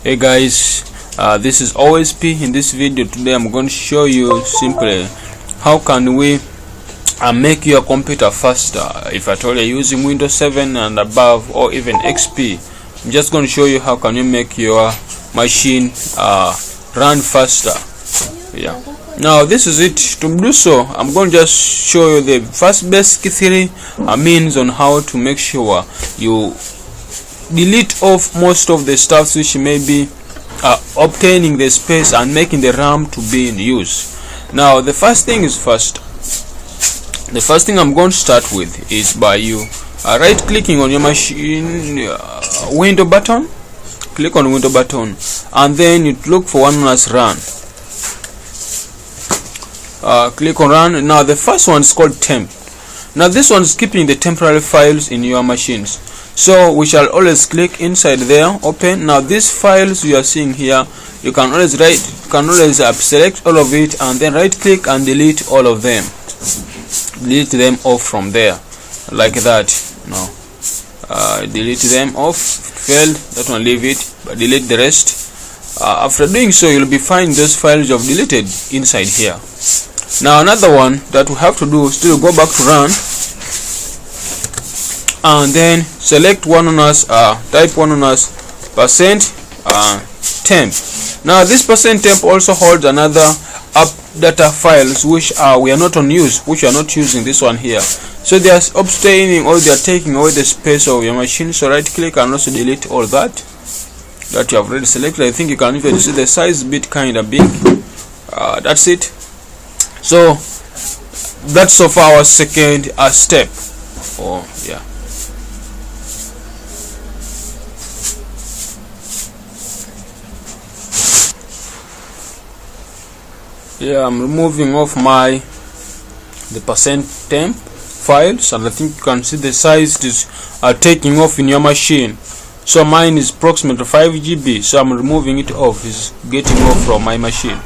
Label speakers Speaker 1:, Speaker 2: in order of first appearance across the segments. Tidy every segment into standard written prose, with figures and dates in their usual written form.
Speaker 1: Hey guys, this is OSP. In this video today I'm going to show you simply how can we make your computer faster. If at all you're using Windows 7 and above or even XP, I'm just going to show you how can you make your machine run faster. Yeah, now this is it. To do so, I'm going to just show you the first basic three means on how to make sure you delete off most of the stuff which may be obtaining the space and making the RAM to be in use. Now the first thing is the first thing I'm going to start with is by you right clicking on your machine window button. Click on window button and then you look for one as run. Click on run. Now the first one is called temp. Now this one is keeping the temporary files in your machines, so we shall always click inside there, open. Now these files you are seeing here, you can always select all of it and then right click and delete all of them. Delete them off from there like that. Now delete them off. Failed, that one leave it, but delete the rest. After doing so, you'll be finding those files you have deleted inside here. Now another one that we have to do is still go back to run and then select one on us, type one on us %temp. Now this %temp also holds another app data files which we are not on use, which are not using this one here, so they are obtaining or they are taking away the space of your machine. So right click and also delete all that you have already selected. I think you can even see the size bit kind of big. That's it. So that's so far our second step. I'm removing off the %temp files, and I think you can see the size is taking off in your machine. So mine is approximately 5 GB, so I'm removing it off. It's getting off from my machine.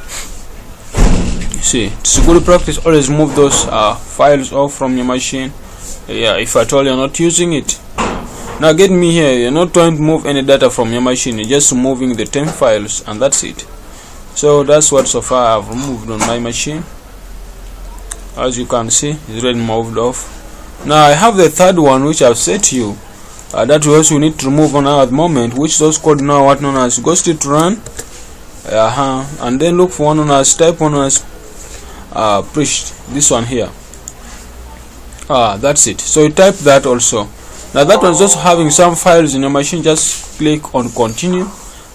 Speaker 1: You see, it's a good practice. Always remove those files off from your machine. If at all you're not using it. Now get me here, you're not trying to move any data from your machine, you're just removing the temp files, and that's it. So that's what so far I've removed on my machine. As you can see, it's already moved off. Now I have the third one which I've set to you. That we also need to remove on now at the moment, which those called now what known as go straight to run. And then look for one on us, type one on us, push this one here. That's it. So you type that also. Now that one's also having some files in your machine. Just click on continue,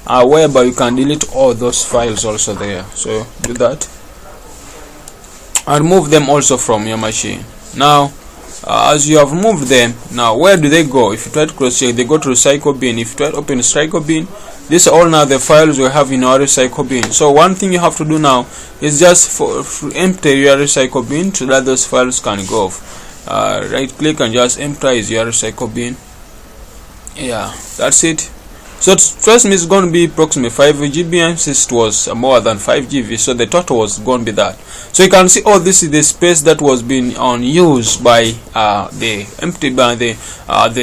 Speaker 1: whereby you can delete all those files also there. So do that and remove them also from your machine. Now as you have removed them, now where do they go? If you try to cross check, they go to recycle bin. If you try to open recycle bin, these are all now the files we have in our recycle bin. So one thing you have to do now is just for empty your recycle bin so that those files can go off. Right click and just empty your recycle bin. That's it. So first is going to be approximately 5 GB, and since it was more than 5 GB, so the total was going to be that. So you can see this is the space that was being unused by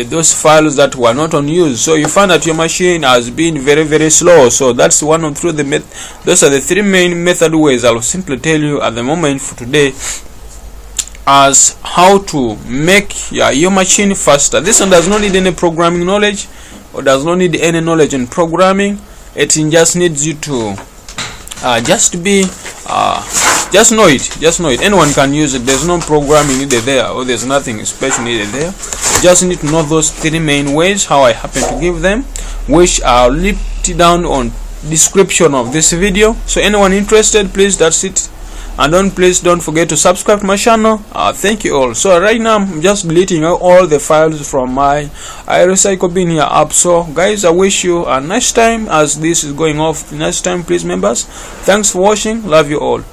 Speaker 1: those files that were not unused. So you find that your machine has been very slow. So that's one of through the those are the three main method ways I'll simply tell you at the moment for today as how to make your machine faster. This one does not need any programming knowledge or does not need any knowledge in programming. It just needs you to just know it. Anyone can use it. There's no programming needed there, or there's nothing special needed there. You just need to know those three main ways, how I happen to give them, which I'll leave it down on description of this video. So anyone interested, please, that's it. And please don't forget to subscribe to my channel. Thank you all. So right now I'm just deleting all the files from my recycle bin here up. So guys, I wish you a nice time as this is going off. Next time, please, members. Thanks for watching. Love you all.